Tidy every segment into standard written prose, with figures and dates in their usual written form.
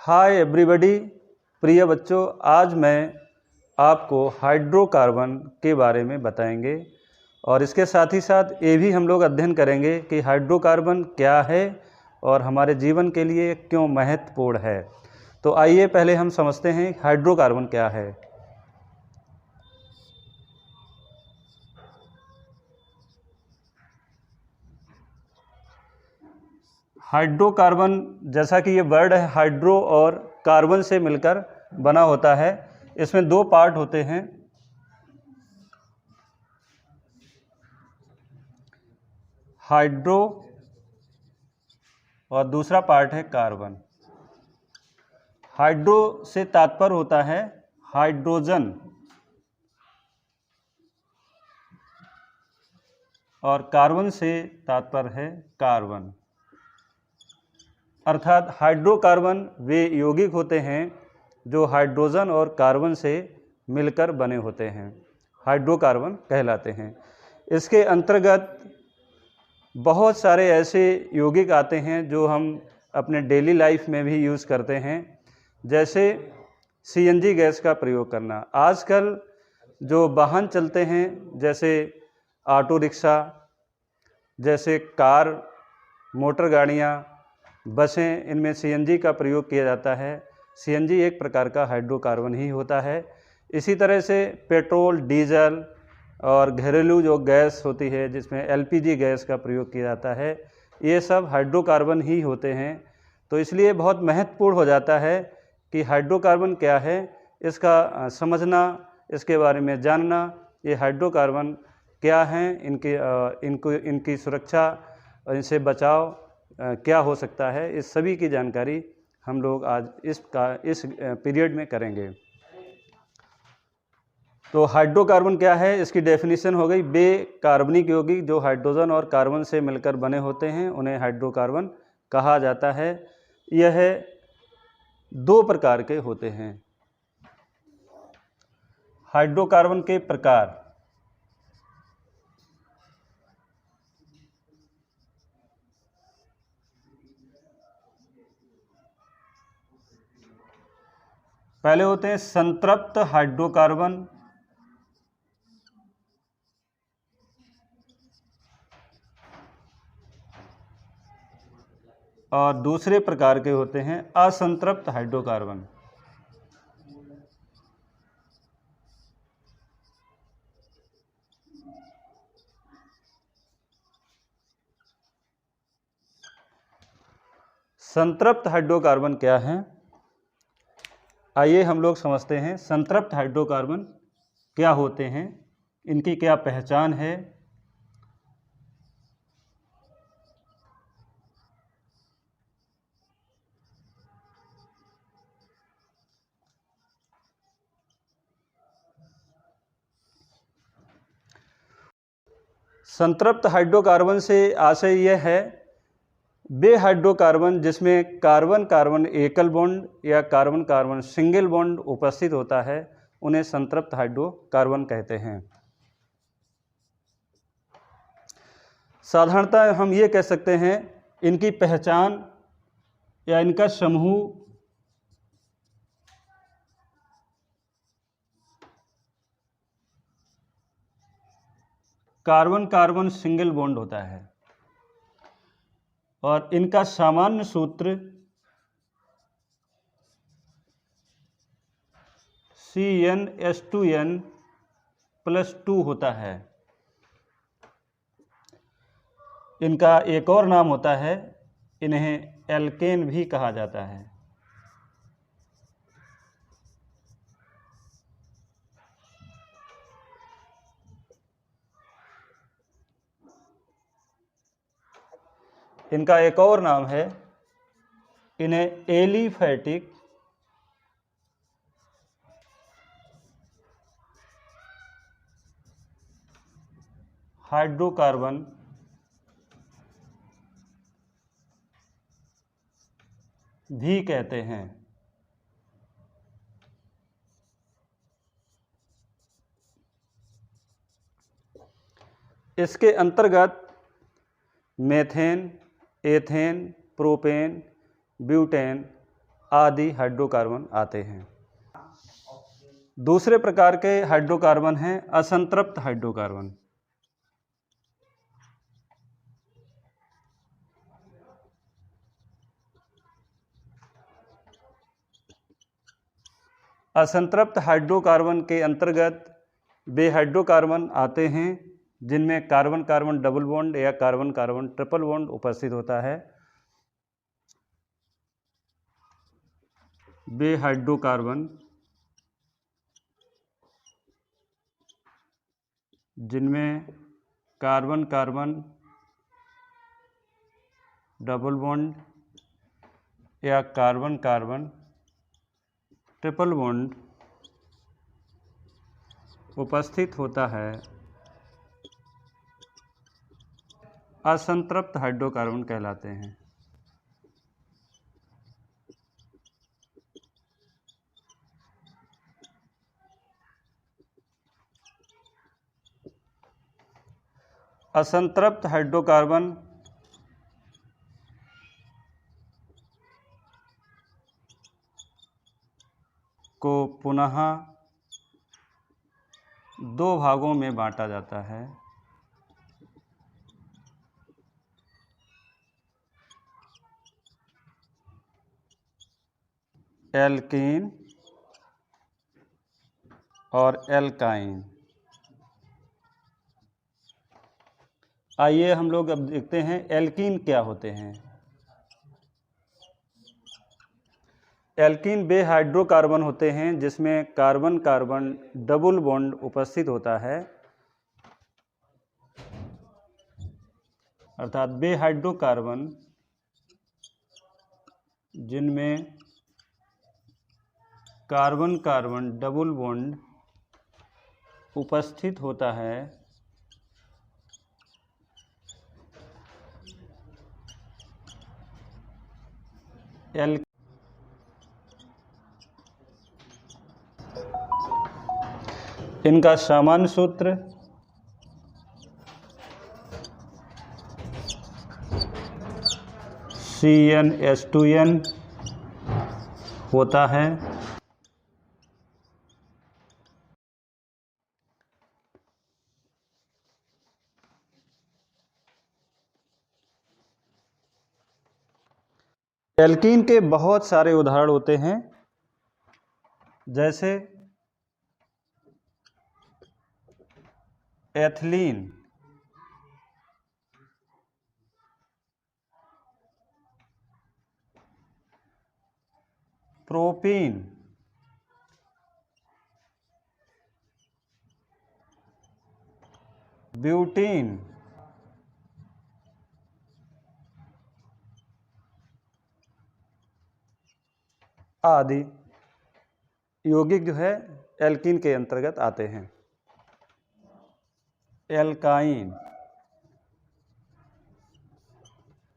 Hi everybody, प्रिय बच्चों, आज मैं आपको हाइड्रोकार्बन के बारे में बताएंगे और इसके साथ ही साथ ये भी हम लोग अध्ययन करेंगे कि हाइड्रोकार्बन क्या है और हमारे जीवन के लिए क्यों महत्वपूर्ण है। तो आइए पहले हम समझते हैं हाइड्रोकार्बन क्या है। हाइड्रोकार्बन, जैसा कि ये वर्ड है, हाइड्रो और कार्बन से मिलकर बना होता है। इसमें दो पार्ट होते हैं, हाइड्रो और दूसरा पार्ट है कार्बन। हाइड्रो से तात्पर्य होता है हाइड्रोजन और कार्बन से तात्पर्य है कार्बन। अर्थात हाइड्रोकार्बन वे यौगिक होते हैं जो हाइड्रोजन और कार्बन से मिलकर बने होते हैं, हाइड्रोकार्बन कहलाते हैं। इसके अंतर्गत बहुत सारे ऐसे यौगिक आते हैं जो हम अपने डेली लाइफ में भी यूज़ करते हैं, जैसे सीएनजी गैस का प्रयोग करना। आजकल जो वाहन चलते हैं, जैसे ऑटो रिक्शा, जैसे कार, मोटर गाड़ियाँ, बसें, इनमें सीएनजी का प्रयोग किया जाता है। सीएनजी एक प्रकार का हाइड्रोकार्बन ही होता है। इसी तरह से पेट्रोल, डीजल और घरेलू जो गैस होती है जिसमें एलपीजी गैस का प्रयोग किया जाता है, ये सब हाइड्रोकार्बन ही होते हैं। तो इसलिए बहुत महत्वपूर्ण हो जाता है कि हाइड्रोकार्बन क्या है, इसका समझना, इसके बारे में जानना, ये हाइड्रोकार्बन क्या हैं, इनकी सुरक्षा और इनसे बचाव क्या हो सकता है, इस सभी की जानकारी हम लोग आज इस पीरियड में करेंगे। तो हाइड्रोकार्बन क्या है, इसकी डेफिनेशन हो गई, वे कार्बनिक यौगिक जो हाइड्रोजन और कार्बन से मिलकर बने होते हैं उन्हें हाइड्रोकार्बन कहा जाता है। यह दो प्रकार के होते हैं। हाइड्रोकार्बन के प्रकार, पहले होते हैं संतृप्त हाइड्रोकार्बन, और दूसरे प्रकार के होते हैं असंतृप्त हाइड्रोकार्बन। संतृप्त हाइड्रोकार्बन क्या है, आइए हम लोग समझते हैं। संतृप्त हाइड्रोकार्बन क्या होते हैं, इनकी क्या पहचान है। संतृप्त हाइड्रोकार्बन से आशय यह है, वे हाइड्रोकार्बन जिसमें कार्बन कार्बन एकल बॉन्ड या कार्बन कार्बन सिंगल बॉन्ड उपस्थित होता है, उन्हें संतृप्त हाइड्रोकार्बन कहते हैं। साधारणतः हम ये कह सकते हैं, इनकी पहचान या इनका समूह कार्बन कार्बन सिंगल बॉन्ड होता है और इनका सामान्य सूत्र CnH2n+2 होता है। इनका एक और नाम होता है, इन्हें एल्केन भी कहा जाता है। इनका एक और नाम है, इन्हें एलिफैटिक हाइड्रोकार्बन भी कहते हैं। इसके अंतर्गत मेथेन, एथेन, प्रोपेन, ब्यूटेन आदि हाइड्रोकार्बन आते हैं। दूसरे प्रकार के हाइड्रोकार्बन हैं असंतृप्त हाइड्रोकार्बन। असंतृप्त हाइड्रोकार्बन के अंतर्गत वे हाइड्रोकार्बन आते हैं जिनमें कार्बन कार्बन डबल बॉन्ड या कार्बन कार्बन ट्रिपल बॉन्ड उपस्थित होता है। वे हाइड्रोकार्बन जिनमें कार्बन कार्बन डबल बॉन्ड या कार्बन कार्बन ट्रिपल बॉन्ड उपस्थित होता है, असंतृप्त हाइड्रोकार्बन कहलाते हैं। असंतृप्त हाइड्रोकार्बन को पुनः दो भागों में बांटा जाता है। एल्कीन और एल्काइन। आइए हम लोग अब देखते हैं एल्कीन क्या होते हैं। एल्कीन वे हाइड्रोकार्बन होते हैं जिसमें कार्बन कार्बन डबल बॉन्ड उपस्थित होता है, अर्थात वे हाइड्रोकार्बन जिनमें कार्बन कार्बन डबल बॉन्ड उपस्थित होता है, इनका सामान्य सूत्र CnH2n होता है। एल्कीन के बहुत सारे उदाहरण होते हैं, जैसे एथिलीन, प्रोपीन, ब्यूटीन, आदि यौगिक जो है एल्कीन के अंतर्गत आते हैं। एल्काइन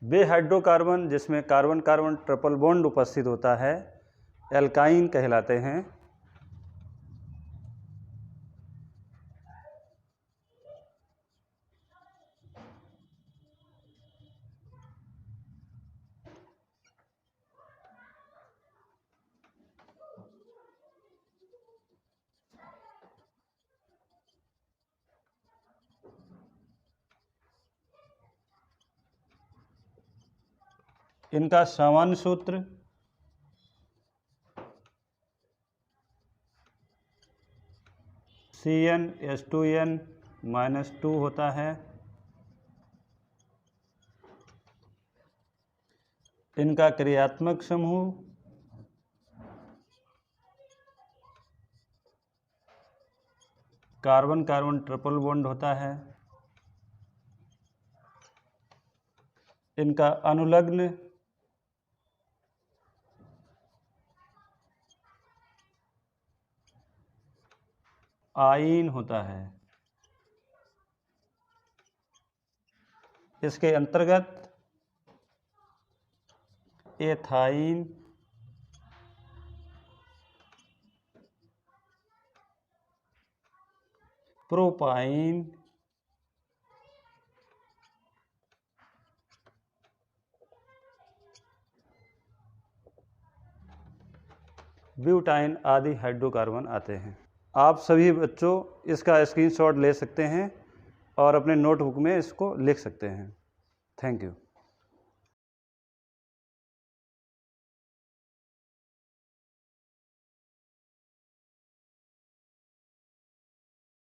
वे हाइड्रोकार्बन जिसमें कार्बन कार्बन ट्रिपल बॉन्ड उपस्थित होता है, एल्काइन कहलाते हैं। इनका सामान्य सूत्र CnH2n-2 होता है। इनका क्रियात्मक समूह कार्बन कार्बन ट्रिपल बॉन्ड होता है। इनका अनुलग्न आयन होता है। इसके अंतर्गत एथाइन, प्रोपाइन, ब्यूटाइन आदि हाइड्रोकार्बन आते हैं। आप सभी बच्चों इसका स्क्रीनशॉट ले सकते हैं और अपने नोटबुक में इसको लिख सकते हैं। Thank you.